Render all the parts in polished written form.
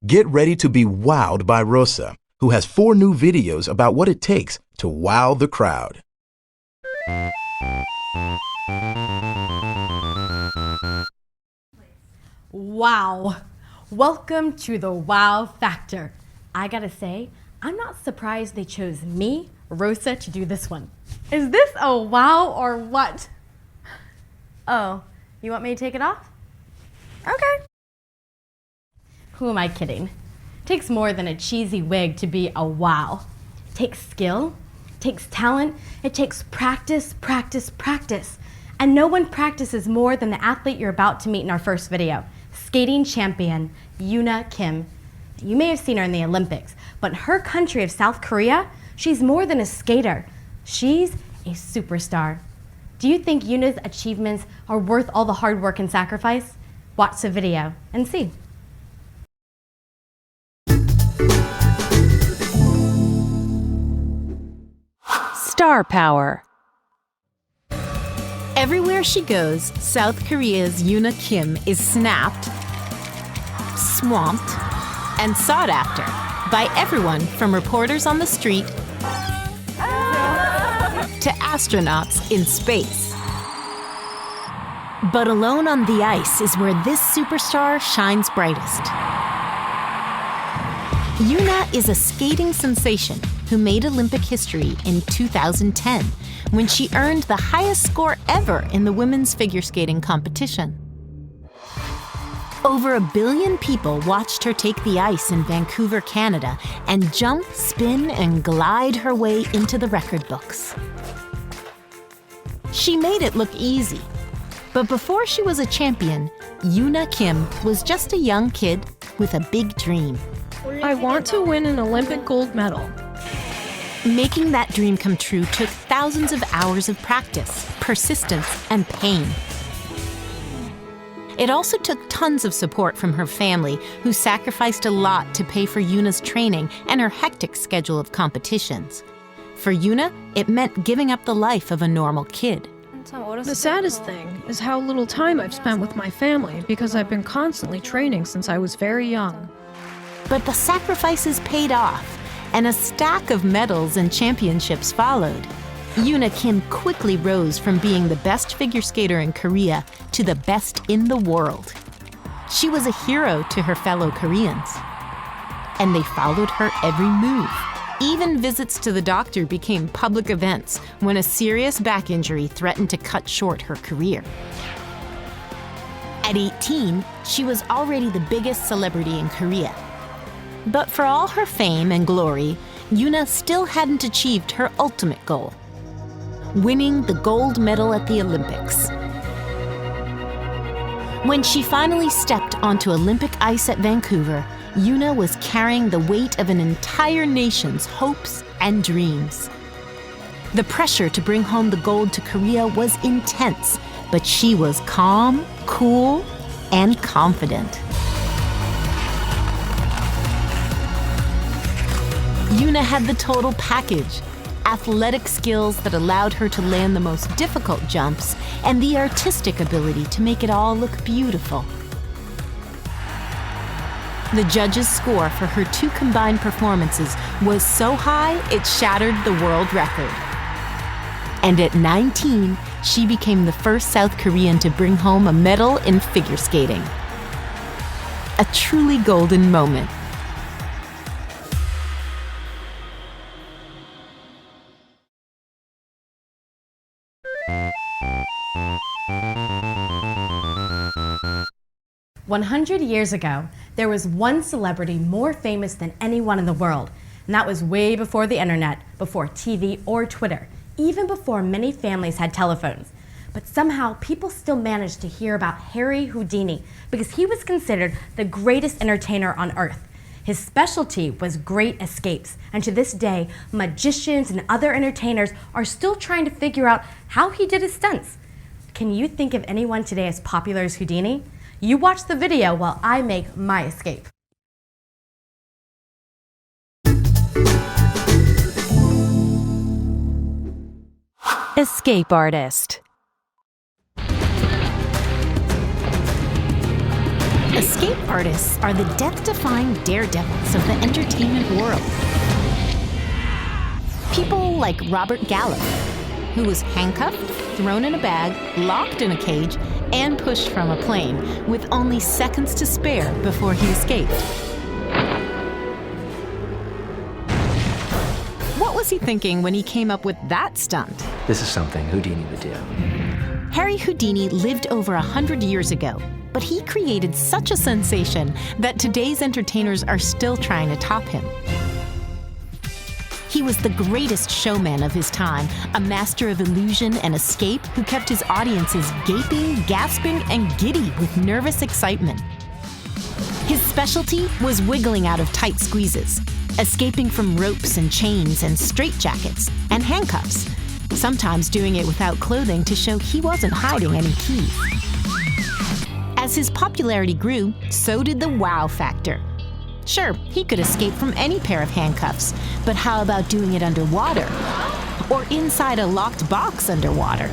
Get ready to be wowed by Rosa, who has 4 new videos about what it takes to wow the crowd. Wow! Welcome to the Wow Factor. I gotta say, I'm not surprised they chose me, Rosa, to do this one. Is this a wow or what? Oh, you want me to take it off? Okay. Who am I kidding? It takes more than a cheesy wig to be a wow. It takes skill, it takes talent, it takes practice, practice, practice. And no one practices more than the athlete you're about to meet in our first video, skating champion Yuna Kim. You may have seen her in the Olympics, but in her country of South Korea, she's more than a skater. She's a superstar. Do you think Yuna's achievements are worth all the hard work and sacrifice? Watch the video and see. Star power. Everywhere she goes, South Korea's Yuna Kim is snapped, swamped, and sought after by everyone from reporters on the street to astronauts in space. But alone on the ice is where this superstar shines brightest. Yuna is a skating sensation who made Olympic history in 2010 when she earned the highest score ever in the women's figure skating competition. Over 1 billion people watched her take the ice in Vancouver, Canada, and jump, spin, and glide her way into the record books. She made it look easy. But before she was a champion, Yuna Kim was just a young kid with a big dream. I want to win an Olympic gold medal. Making that dream come true took thousands of hours of practice, persistence, and pain. It also took tons of support from her family, who sacrificed a lot to pay for Yuna's training and her hectic schedule of competitions. For Yuna, it meant giving up the life of a normal kid. The saddest thing is how little time I've spent with my family because I've been constantly training since I was very young. But the sacrifices paid off, and a stack of medals and championships followed. Yuna Kim quickly rose from being the best figure skater in Korea to the best in the world. She was a hero to her fellow Koreans, and they followed her every move. Even visits to the doctor became public events when a serious back injury threatened to cut short her career. At 18, she was already the biggest celebrity in Korea. But for all her fame and glory, Yuna still hadn't achieved her ultimate goal: winning the gold medal at the Olympics. When she finally stepped onto Olympic ice at Vancouver, Yuna was carrying the weight of an entire nation's hopes and dreams. The pressure to bring home the gold to Korea was intense, but she was calm, cool, and confident. Yuna had the total package: athletic skills that allowed her to land the most difficult jumps, and the artistic ability to make it all look beautiful. The judges' score for her 2 combined performances was so high it shattered the world record. And at 19, she became the first South Korean to bring home a medal in figure skating. A truly golden moment. "100 years ago, there was one celebrity more famous than anyone in the world, and that was way before the internet, before TV or Twitter, even before many families had telephones. But somehow, people still managed to hear about Harry Houdini because he was considered the greatest entertainer on earth. His specialty was great escapes, and to this day, magicians and other entertainers are still trying to figure out how he did his stunts. Can you think of anyone today as popular as Houdini? You watch the video while I make my escape. Escape artist. Escape artists are the death-defying daredevils of the entertainment world. People like Robert Gallup, who was handcuffed, thrown in a bag, locked in a cage, and pushed from a plane with only seconds to spare before he escaped. What was he thinking when he came up with that stunt? This is something Houdini would do. Harry Houdini lived over 100 years ago, but he created such a sensation that today's entertainers are still trying to top him. He was the greatest showman of his time, a master of illusion and escape who kept his audiences gaping, gasping, and giddy with nervous excitement. His specialty was wiggling out of tight squeezes, escaping from ropes and chains and straitjackets and handcuffs, sometimes doing it without clothing to show he wasn't hiding any keys. As his popularity grew, so did the wow factor. Sure, he could escape from any pair of handcuffs, but how about doing it underwater? Or inside a locked box underwater?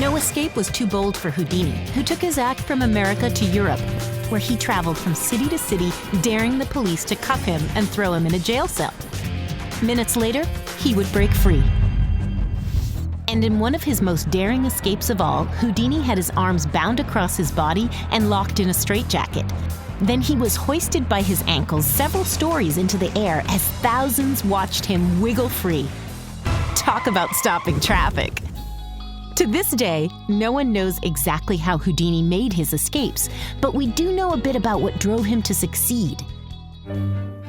No escape was too bold for Houdini, who took his act from America to Europe, where he traveled from city to city, daring the police to cuff him and throw him in a jail cell. Minutes later, he would break free. And in one of his most daring escapes of all, Houdini had his arms bound across his body and locked in a straitjacket. Then he was hoisted by his ankles several stories into the air as thousands watched him wiggle free. Talk about stopping traffic. To this day, no one knows exactly how Houdini made his escapes, but we do know a bit about what drove him to succeed.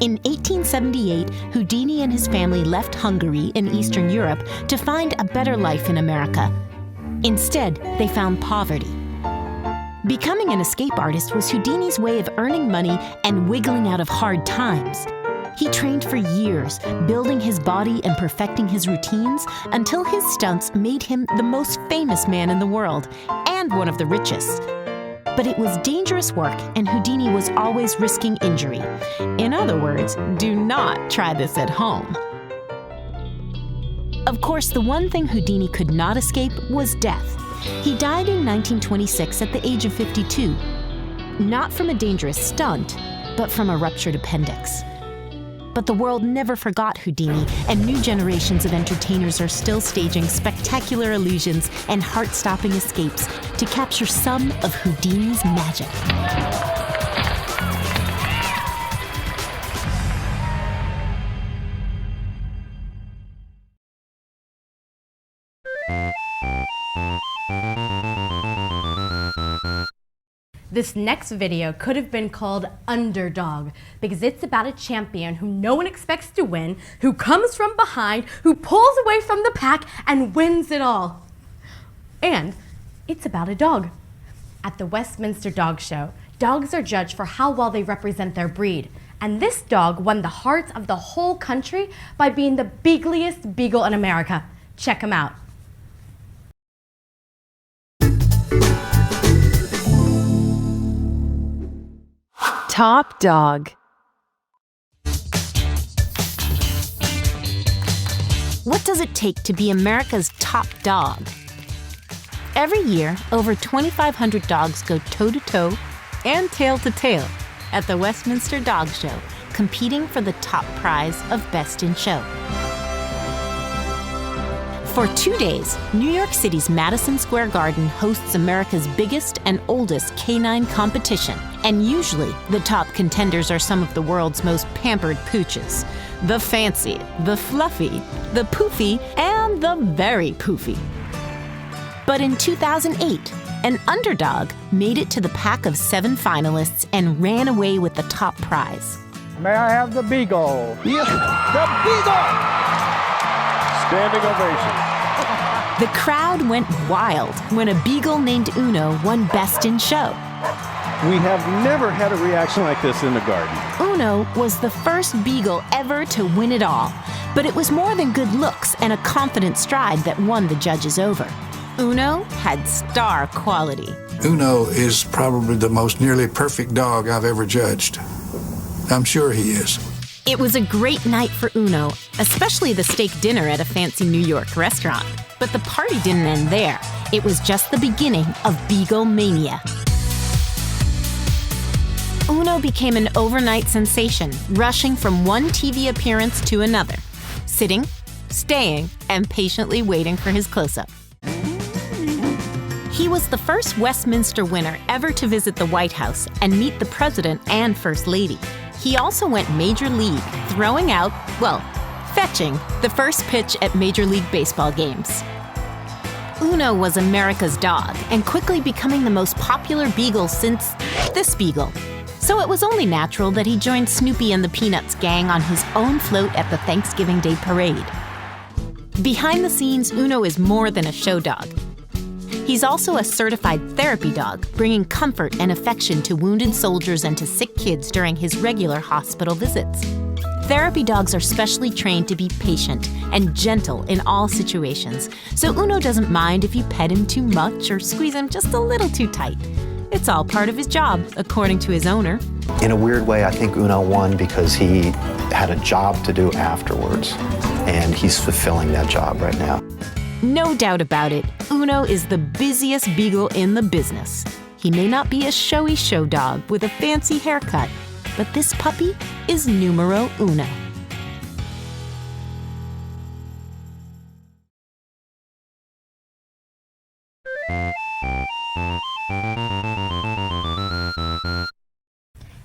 In 1878, Houdini and his family left Hungary in Eastern Europe to find a better life in America. Instead, they found poverty. Becoming an escape artist was Houdini's way of earning money and wiggling out of hard times. He trained for years, building his body and perfecting his routines until his stunts made him the most famous man in the world and one of the richest. But it was dangerous work, and Houdini was always risking injury. In other words, do not try this at home. Of course, the one thing Houdini could not escape was death. He died in 1926 at the age of 52. Not from a dangerous stunt, but from a ruptured appendix. But the world never forgot Houdini, and new generations of entertainers are still staging spectacular illusions and heart-stopping escapes to capture some of Houdini's magic. This next video could have been called Underdog because it's about a champion who no one expects to win, who comes from behind, who pulls away from the pack and wins it all. And it's about a dog. At the Westminster Dog Show, dogs are judged for how well they represent their breed. And this dog won the hearts of the whole country by being the beagliest beagle in America. Check him out. Top dog. What does it take to be America's top dog? Every year, over 2,500 dogs go toe-to-toe and tail-to-tail at the Westminster Dog Show, competing for the top prize of Best in Show. For 2 days, New York City's Madison Square Garden hosts America's biggest and oldest canine competition, and usually the top contenders are some of the world's most pampered pooches. The fancy, the fluffy, the poofy, and the very poofy. But in 2008, an underdog made it to the pack of 7 finalists and ran away with the top prize. May I have the beagle? Yes, the beagle! Standing ovation. The crowd went wild when a beagle named Uno won Best in Show. We have never had a reaction like this in the garden. Uno was the first beagle ever to win it all, but it was more than good looks and a confident stride that won the judges over. Uno had star quality. Uno is probably the most nearly perfect dog I've ever judged. I'm sure he is. It was a great night for Uno, especially the steak dinner at a fancy New York restaurant. But the party didn't end there. It was just the beginning of beagle mania. Uno became an overnight sensation, rushing from one TV appearance to another, sitting, staying, and patiently waiting for his close-up. He was the first Westminster winner ever to visit the White House and meet the President and First Lady. He also went Major League, throwing out, fetching the first pitch at Major League Baseball games. Uno was America's dog and quickly becoming the most popular beagle since this beagle. So it was only natural that he joined Snoopy and the Peanuts gang on his own float at the Thanksgiving Day parade. Behind the scenes, Uno is more than a show dog. He's also a certified therapy dog, bringing comfort and affection to wounded soldiers and to sick kids during his regular hospital visits. Therapy dogs are specially trained to be patient and gentle in all situations, so Uno doesn't mind if you pet him too much or squeeze him just a little too tight. It's all part of his job, according to his owner. In a weird way, I think Uno won because he had a job to do afterwards, and he's fulfilling that job right now. No doubt about it, Uno is the busiest beagle in the business. He may not be a showy show dog with a fancy haircut, but this puppy is numero uno.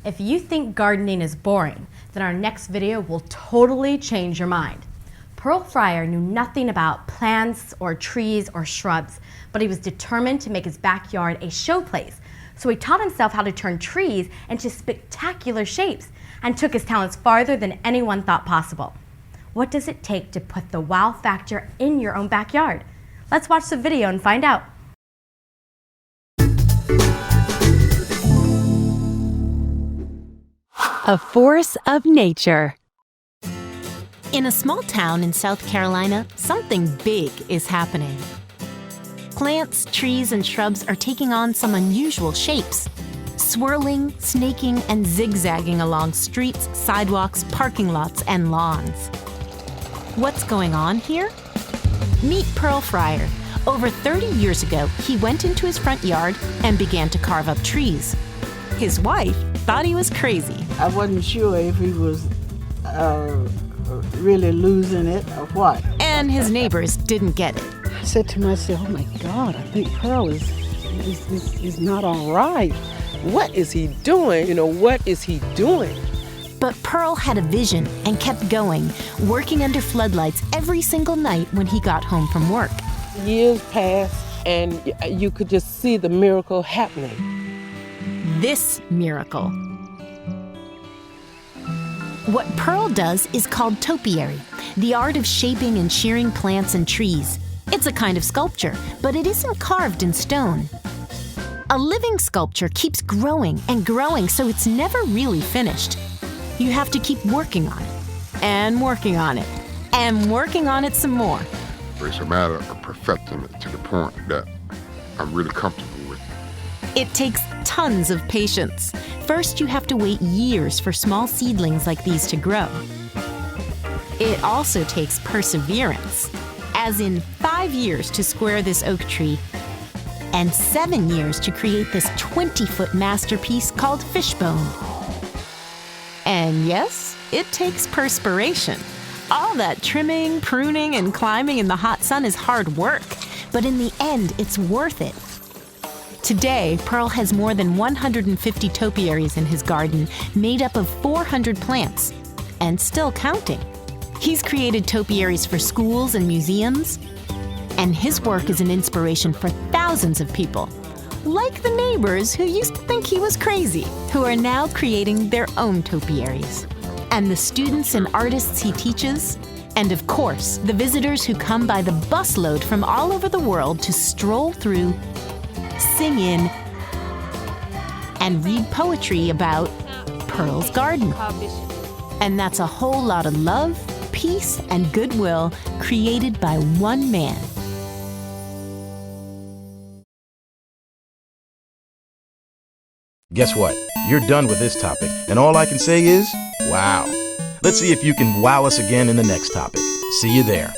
If you think gardening is boring, then our next video will totally change your mind. Pearl Fryer knew nothing about plants or trees or shrubs, but he was determined to make his backyard a showplace. So he taught himself how to turn trees into spectacular shapes and took his talents farther than anyone thought possible. What does it take to put the wow factor in your own backyard? Let's watch the video and find out. A force of nature. In a small town in South Carolina, something big is happening. Plants, trees, and shrubs are taking on some unusual shapes, swirling, snaking, and zigzagging along streets, sidewalks, parking lots, and lawns. What's going on here? Meet Pearl Fryer. Over 30 years ago, he went into his front yard and began to carve up trees. His wife thought he was crazy. I wasn't sure if he was really losing it or what. And his neighbors didn't get it. I said to myself, oh my God, I think Pearl is not all right. What is he doing? What is he doing? But Pearl had a vision and kept going, working under floodlights every single night when he got home from work. Years passed and you could just see the miracle happening. This miracle. What Pearl does is called topiary, the art of shaping and shearing plants and trees. It's a kind of sculpture, but it isn't carved in stone. A living sculpture keeps growing and growing, so it's never really finished. You have to keep working on it, and working on it, and working on it some more. It's a matter of perfecting it to the point that I'm really comfortable with. It takes tons of patience. First, you have to wait years for small seedlings like these to grow. It also takes perseverance, as in 5 years to square this oak tree, and 7 years to create this 20-foot masterpiece called Fishbone. And yes, it takes perspiration. All that trimming, pruning, and climbing in the hot sun is hard work, but in the end, it's worth it. Today, Pearl has more than 150 topiaries in his garden, made up of 400 plants, and still counting. He's created topiaries for schools and museums, and his work is an inspiration for thousands of people, like the neighbors who used to think he was crazy, who are now creating their own topiaries. And the students and artists he teaches, and of course, the visitors who come by the busload from all over the world to stroll through, sing in, and read poetry about Pearl's garden. And that's a whole lot of love, peace, and goodwill created by one man. Guess what? You're done with this topic, and all I can say is, wow. Let's see if you can wow us again in the next topic. See you there.